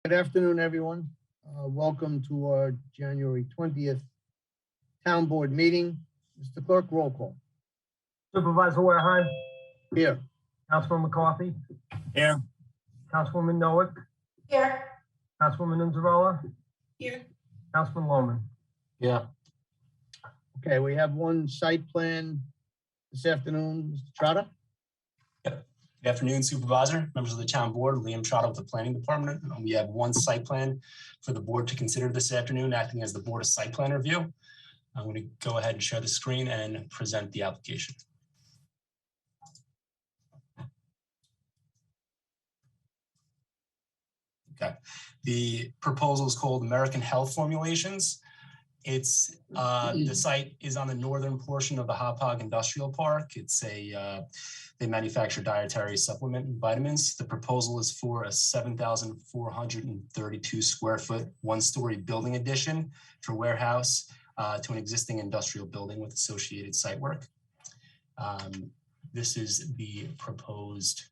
Good afternoon, everyone. Welcome to our January 20th Town Board meeting. Mr. Clerk, roll call. Supervisor Wareheim. Here. Councilman McCarthy. Here. Councilwoman Noack. Here. Councilwoman Inzarella. Here. Councilman Lohman. Yeah. Okay, we have one site plan this afternoon. Mr. Trotter? Yep. Good afternoon, Supervisor, members of the Town Board, Liam Trotter with the Planning Department. We have one site plan for the board to consider this afternoon, acting as the Board of Site Plan Review. I'm going to go ahead and share the screen and present the application. Okay, the proposal is called American Health Formulations. It's the site is on the northern portion of the Hauppauge Industrial Park. It's they manufacture dietary supplement and vitamins. The proposal is for a 7,432 square foot, one-story building addition for warehouse to an existing industrial building with associated site work. This is the proposed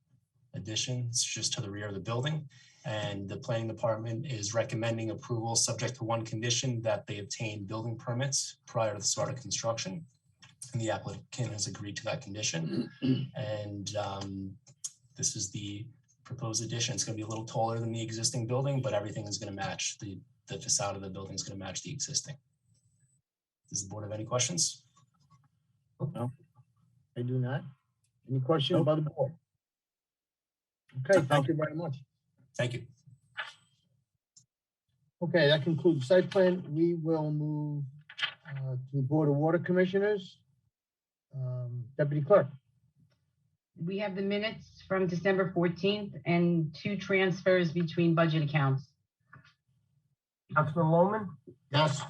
addition. It's just to the rear of the building. And the planning department is recommending approval subject to one condition, that they obtain building permits prior to the start of construction. And the applicant has agreed to that condition. And this is the proposed addition. It's going to be a little taller than the existing building, but everything is going to match. The facade of the building is going to match the existing. Does the board have any questions? No, I do not. Any questions about the board? Okay, thank you very much. Thank you. Okay, that concludes site plan. We will move to Board of Water Commissioners. Deputy Clerk. We have the minutes from December 14th and 2 transfers between budget accounts. Councilman Lohman. Yes.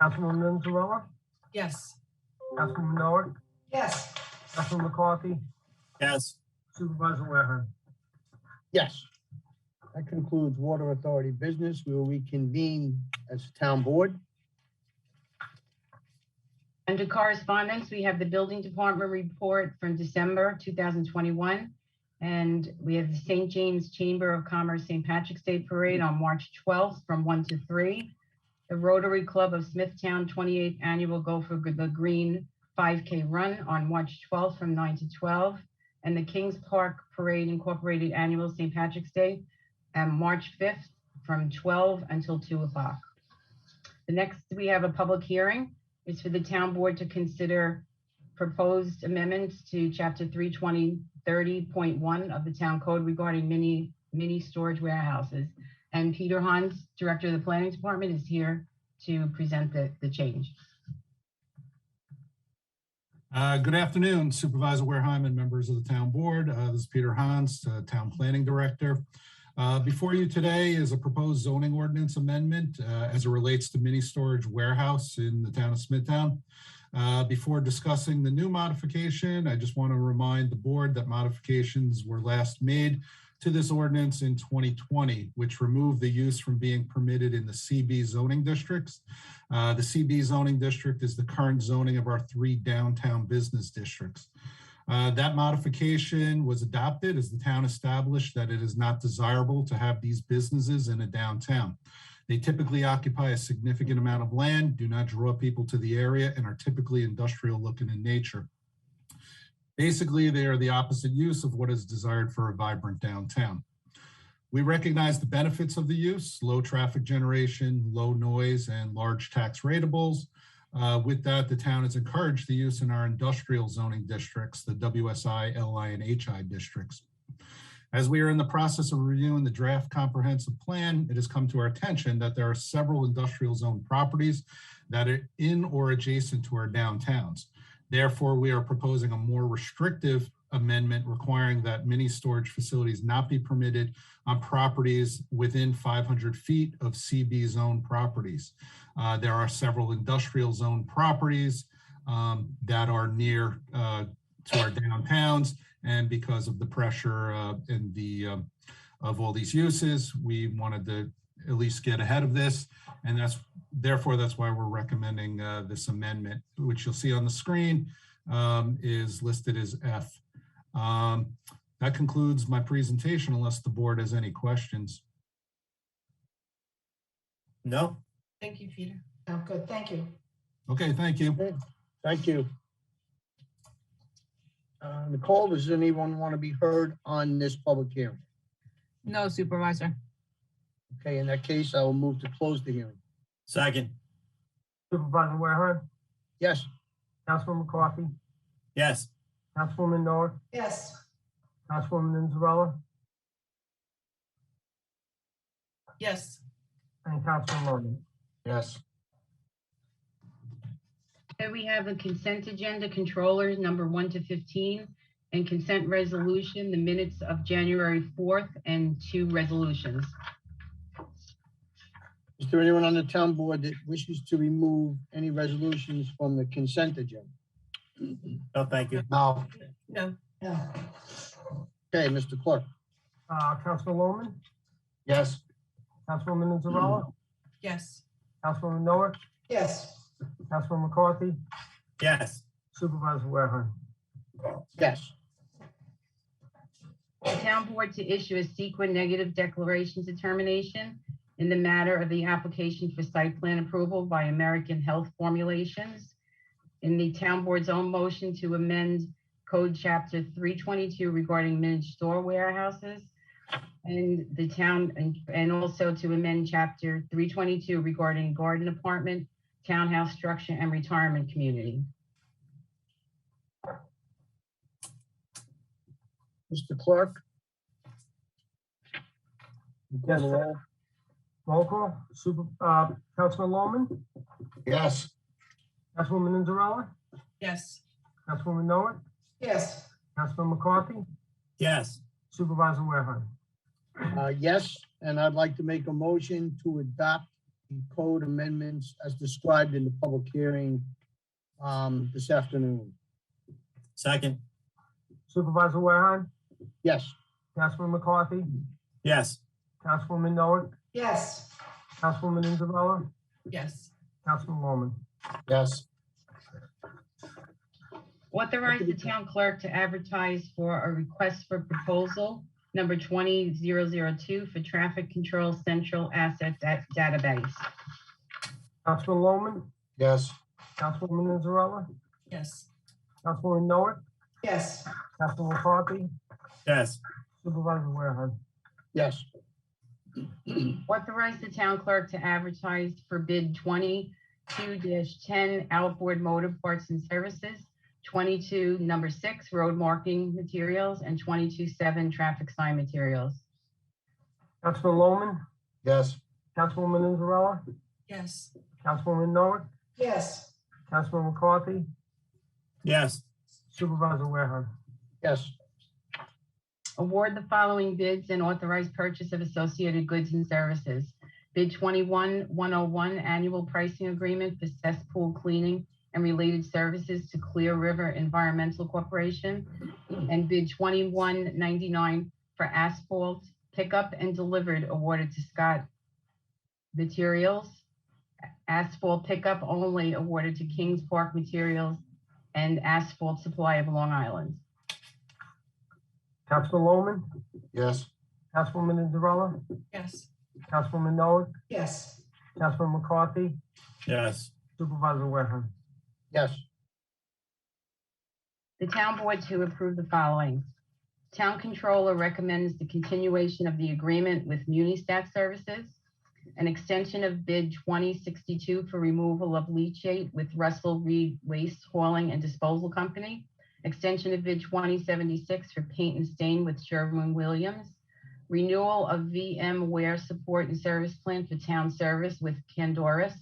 Councilwoman Inzarella. Yes. Councilwoman Noack. Yes. Councilman McCarthy. Yes. Supervisor Wareheim. Yes. That concludes Water Authority business. We will reconvene as Town Board. Under correspondence, we have the Building Department report from December 2021. And we have the St. James Chamber of Commerce St. Patrick's Day Parade on March 12th from 1 to 3. The Rotary Club of Smithtown 28th Annual Go for the Green 5K Run on March 12th from 9 to 12. And the Kings Park Parade Incorporated Annual St. Patrick's Day on March 5th from 12 until 2 o'clock. The next, we have a public hearing. It's for the Town Board to consider proposed amendments to Chapter 32030.1 of the Town Code regarding mini storage warehouses. And Peter Hans, Director of the Planning Department, is here to present the change. Good afternoon, Supervisor Wareheim and members of the Town Board. This is Peter Hans, Town Planning Director. Before you today is a proposed zoning ordinance amendment as it relates to mini storage warehouse in the town of Smithtown. Before discussing the new modification, I just want to remind the board that modifications were last made to this ordinance in 2020, which removed the use from being permitted in the CB zoning districts. The CB zoning district is the current zoning of our 3 downtown business districts. That modification was adopted as the town established that it is not desirable to have these businesses in a downtown. They typically occupy a significant amount of land, do not draw people to the area, and are typically industrial looking in nature. Basically, they are the opposite use of what is desired for a vibrant downtown. We recognize the benefits of the use: low traffic generation, low noise, and large tax ratables. With that, the town has encouraged the use in our industrial zoning districts, the WSI, LI, and HI districts. As we are in the process of reviewing the draft comprehensive plan, it has come to our attention that there are several industrial zone properties that are in or adjacent to our downtowns. Therefore, we are proposing a more restrictive amendment requiring that mini storage facilities not be permitted on properties within 500 feet of CB zone properties. There are several industrial zone properties that are near to our downtowns, and because of the pressure and the of all these uses, we wanted to at least get ahead of this, and that's why we're recommending this amendment, which you'll see on the screen is listed as F. That concludes my presentation, unless the board has any questions. No. Thank you, Peter. Oh, good, thank you. Okay, thank you. Thank you. Nicole, does anyone want to be heard on this public hearing? No, Supervisor. Okay, in that case, I will move to close the hearing. Second. Supervisor Wareheim, Yes, Councilman McCarthy, Yes. Councilwoman Noah, Yes, Councilwoman Nizzarella, yes, and Councilman Logan. yes. Okay, we have a consent agenda, controllers number 1 to 15, and consent resolution, the minutes of January 4th, and 2 resolutions. Is there anyone on the town board that wishes to remove any resolutions from the consent agenda? No, thank you. No. no, Okay, Mr. Clerk. Councilman Loman, Yes. Councilwoman Nizzarella, yes, Councilwoman Noah, yes, Councilman McCarthy, Yes. Supervisor Wareheim. Yes. The town board to issue a sequent negative declaration determination in the matter of the application for site plan approval by American Health Formulations. In the town board's own motion to amend code chapter 322 regarding managed store warehouses, and the town, and also to amend chapter 322 regarding garden apartment, townhouse structure, and retirement community. Mr. Clerk? You call Yes, the sir. roll? Roll call, Councilman Loman, Yes. Councilwoman Nizzarella, yes, Councilwoman Noah, yes, Councilman McCarthy, Yes. Supervisor Wareheim. Yes, and I'd like to make a motion to adopt the code amendments as described in the public hearing this afternoon. Second. Supervisor Wareheim, Yes. Councilman McCarthy, Yes. Councilwoman Noah, yes, Councilwoman Nizzarella, yes, Councilman Loman. Yes. Authorize the town clerk to advertise for a request for proposal number 20002 for traffic control central asset database. Councilman Loman, Yes. Councilwoman Nizzarella, yes, Councilwoman Noah, yes, Councilman McCarthy, Yes. Supervisor Wareheim. Yes. Authorize the town clerk to advertise for bid 22-10 outboard motor parts and services, 22 number 6 road marking materials, and 22-7 traffic sign materials. Councilman Loman, Yes. Councilwoman Nizzarella, yes, Councilwoman Noah, yes, Councilman McCarthy, Yes. Supervisor Wareheim. Yes. Award the following bids and authorize purchase of associated goods and services. Bid 21-101 annual pricing agreement for cesspool cleaning and related services to Clear River Environmental Corporation. And bid 21-99 for asphalt pickup and delivered awarded to Scott Materials. Asphalt pickup only awarded to Kings Park Materials and Asphalt Supply of Long Island. Councilman Loman, Yes. Councilwoman Nizzarella, yes, Councilwoman Noah, yes, Councilman McCarthy, Yes. Supervisor Wareheim. Yes. The town board to approve the following. Town controller recommends the continuation of the agreement with Munistat Services, an extension of bid 2062 for removal of leachate with Russell Reed Waste Hauling and Disposal Company, extension of bid 2076 for paint and stain with Sherwin-Williams, renewal of VMware support and service plan for town service with Candoris,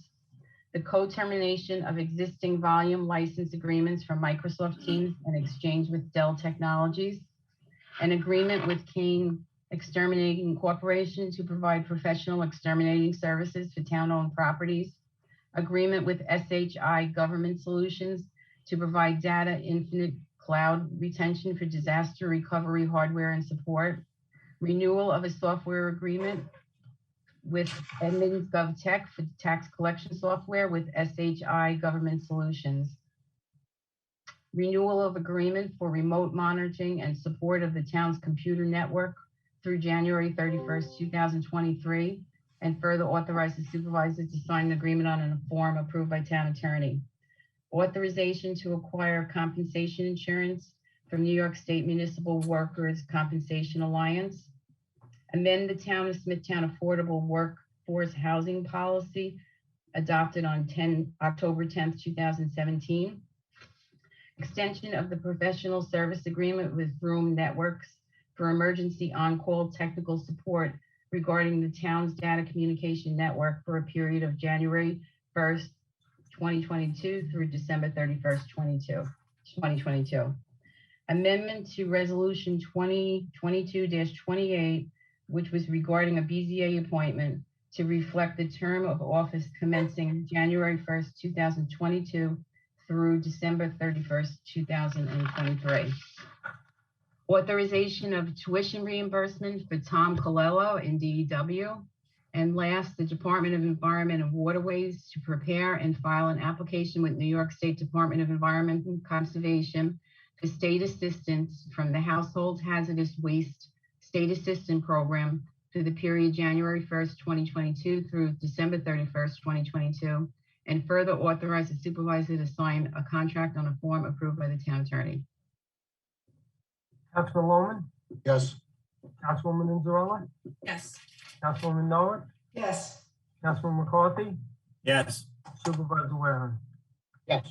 the co-termination of existing volume license agreements for Microsoft Teams and Exchange with Dell Technologies, an agreement with Kane Exterminating Corporation to provide professional exterminating services for town-owned properties, agreement with SHI Government Solutions to provide data infinite cloud retention for disaster recovery hardware and support, renewal of a software agreement with Edmonds GovTech for tax collection software with SHI Government Solutions, renewal of agreement for remote monitoring and support of the town's computer network through January 31st, 2023, and further authorize the supervisor to sign an agreement on a form approved by town attorney. Authorization to acquire compensation insurance from New York State Municipal Workers' Compensation Alliance. Amend the Town of Smithtown Affordable Workforce Housing Policy adopted on October 10th, 2017. Extension of the professional service agreement with Vroom Networks for emergency on-call technical support regarding the town's data communication network for a period of January 1st, 2022 through December 31st, 2022. Amendment to Resolution 2022-28, which was regarding a BZA appointment to reflect the term of office commencing January 1st, 2022 through December 31st, 2023. Authorization of tuition reimbursement for Tom Colello in DEW. And last, the Department of Environment and Waterways to prepare and file an application with New York State Department of Environment and Conservation for state assistance from the Household Hazardous Waste State Assistance Program for the period January 1st, 2022 through December 31st, 2022, and further authorize the supervisor to sign a contract on a form approved by the town attorney. Councilman Lohman, Yes. Councilwoman Inzarella, Yes. Councilwoman Noah, Yes. Councilman McCarthy, yes, Supervisor Wareham. Yes.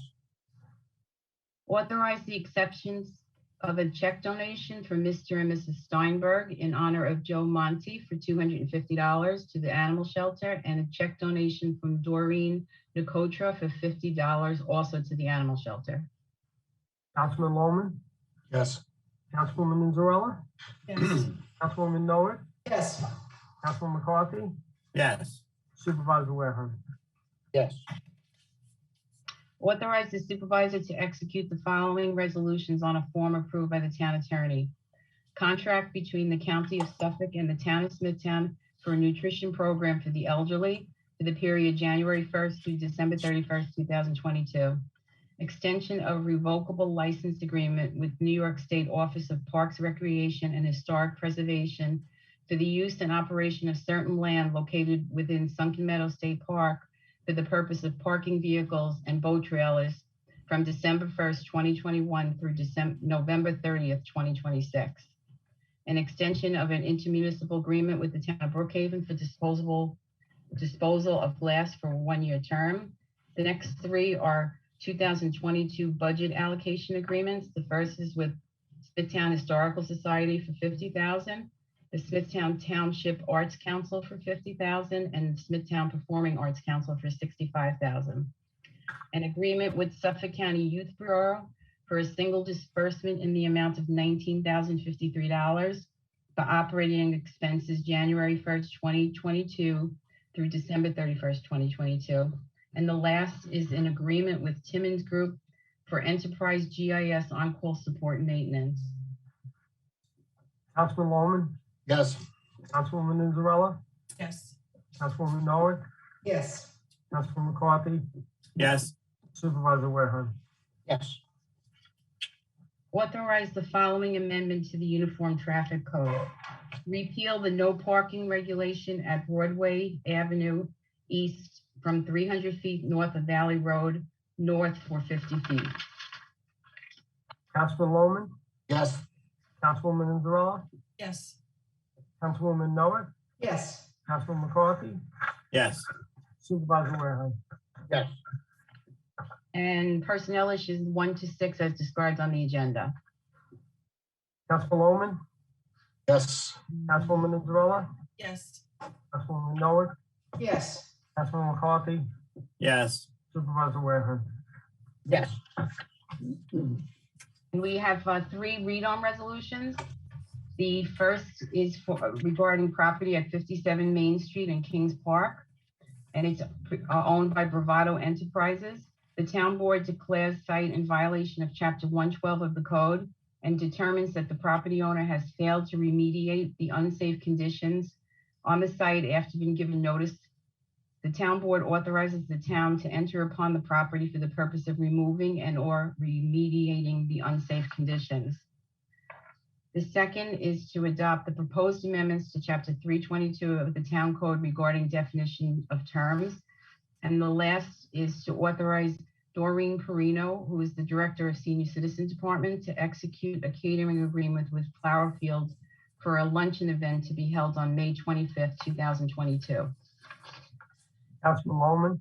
Authorize the exceptions of a check donation from Mr. and Mrs. Steinberg in honor of Joe Monty for $250 to the animal shelter, and a check donation from Doreen Nicotra for $50 also to the animal shelter. Councilman Lohman, Yes. Councilwoman Inzarella, Yes. Councilwoman Noah, Yes. Councilman McCarthy, yes, Supervisor Wareham. Yes. Authorize the supervisor to execute the following resolutions on a form approved by the town attorney. Contract between the County of Suffolk and the Town of Smithtown for a nutrition program for the elderly for the period January 1st through December 31st, 2022. Extension of revocable license agreement with New York State Office of Parks, Recreation, and Historic Preservation for the use and operation of certain land located within Sunken Meadow State Park for the purpose of parking vehicles and boat trailers from December 1st, 2021 through November 30th, 2026. An extension of an intermunicipal agreement with the town of Brookhaven for disposal of glass for a one-year term. The next three are 2022 budget allocation agreements. The first is with Smithtown Historical Society for $50,000, the Smithtown Township Arts Council for $50,000, and the Smithtown Performing Arts Council for $65,000. An agreement with Suffolk County Youth Bureau for a single disbursement in the amount of $19,053 for operating expenses January 1st, 2022 through December 31st, 2022. And the last is an agreement with Timmons Group for Enterprise GIS on-call support and maintenance. Councilman Lohman, Yes. Councilwoman Inzarella, Yes. Councilwoman Noah, Yes. Councilman McCarthy, yes, Supervisor Wareham. Yes. Authorize the following amendment to the Uniform Traffic Code. Repeal the no parking regulation at Broadway Avenue East from 300 feet north of Valley Road, north for 50 feet. Councilman Lohman, Yes. Councilwoman Inzarella, Yes. Councilwoman Noah, Yes. Councilman McCarthy, yes, Supervisor Wareham. Yes. And personnel issues 1 to 6 as described on the agenda. Councilman Lohman, Yes. Councilwoman Inzarella, Yes. Councilwoman Noah, Yes. Councilman McCarthy, yes, Supervisor Wareham. Yes. And we have 3 read-on resolutions. The first is regarding property at 57 Main Street in Kings Park, and it's owned by Bravado Enterprises. The town board declares site in violation of Chapter 112 of the code and determines that the property owner has failed to remediate the unsafe conditions on the site after being given notice. The town board authorizes the town to enter upon the property for the purpose of removing and or remediating the unsafe conditions. The second is to adopt the proposed amendments to Chapter 322 of the Town Code regarding definition of terms. And the last is to authorize Doreen Perino, who is the Director of Senior Citizen Department, to execute a catering agreement with Flower Field for a luncheon event to be held on May 25th, 2022. Councilman Bowman,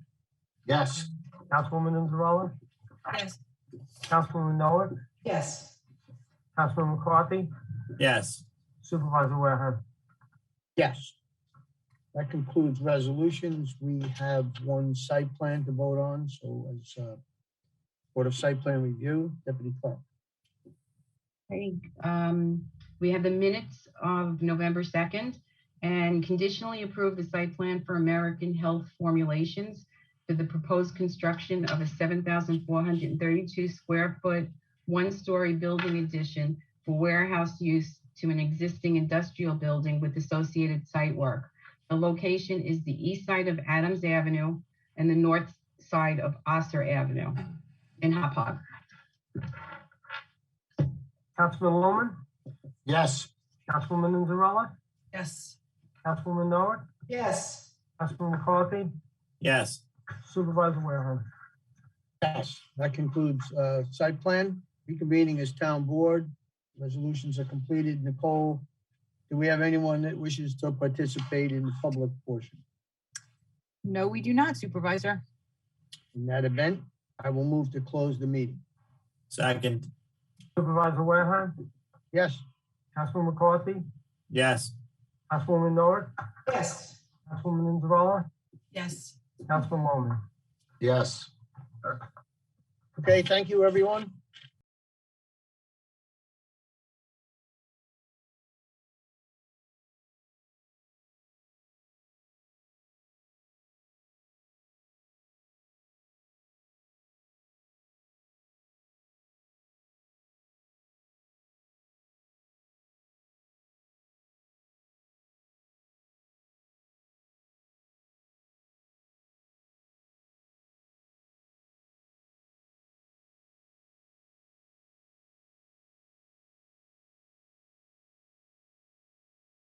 Yes. Councilwoman Zarella, Yes. Councilwoman Noah, Yes. Councilman McCarthy, yes, Supervisor Wareham. Yes. That concludes resolutions. We have one site plan to vote on, so as Board of Site Plan Review, Deputy Clerk. Okay, we have the minutes of November 2nd and conditionally approve the site plan for American Health Formulations for the proposed construction of a 7,432 square foot, one-story building addition for warehouse use to an existing industrial building with associated site work. The location is the east side of Adams Avenue and the north side of Osser Avenue in Hauppauge. Councilman Bowman, Yes. Councilwoman Zarella, Yes. Councilwoman Noah, Yes. Councilman McCarthy, yes, Supervisor Wareham. Yes. That concludes site plan. Reconvening as Town Board. Resolutions are completed. Nicole, do we have anyone that wishes to participate in the public portion? No, we do not, Supervisor. In that event, I will move to close the meeting. second, Supervisor Wareham, Yes. Councilman McCarthy, yes, Councilwoman Noah, Yes. Councilwoman Zarella, Yes. Councilman Bowman. Yes. Okay, thank you, everyone.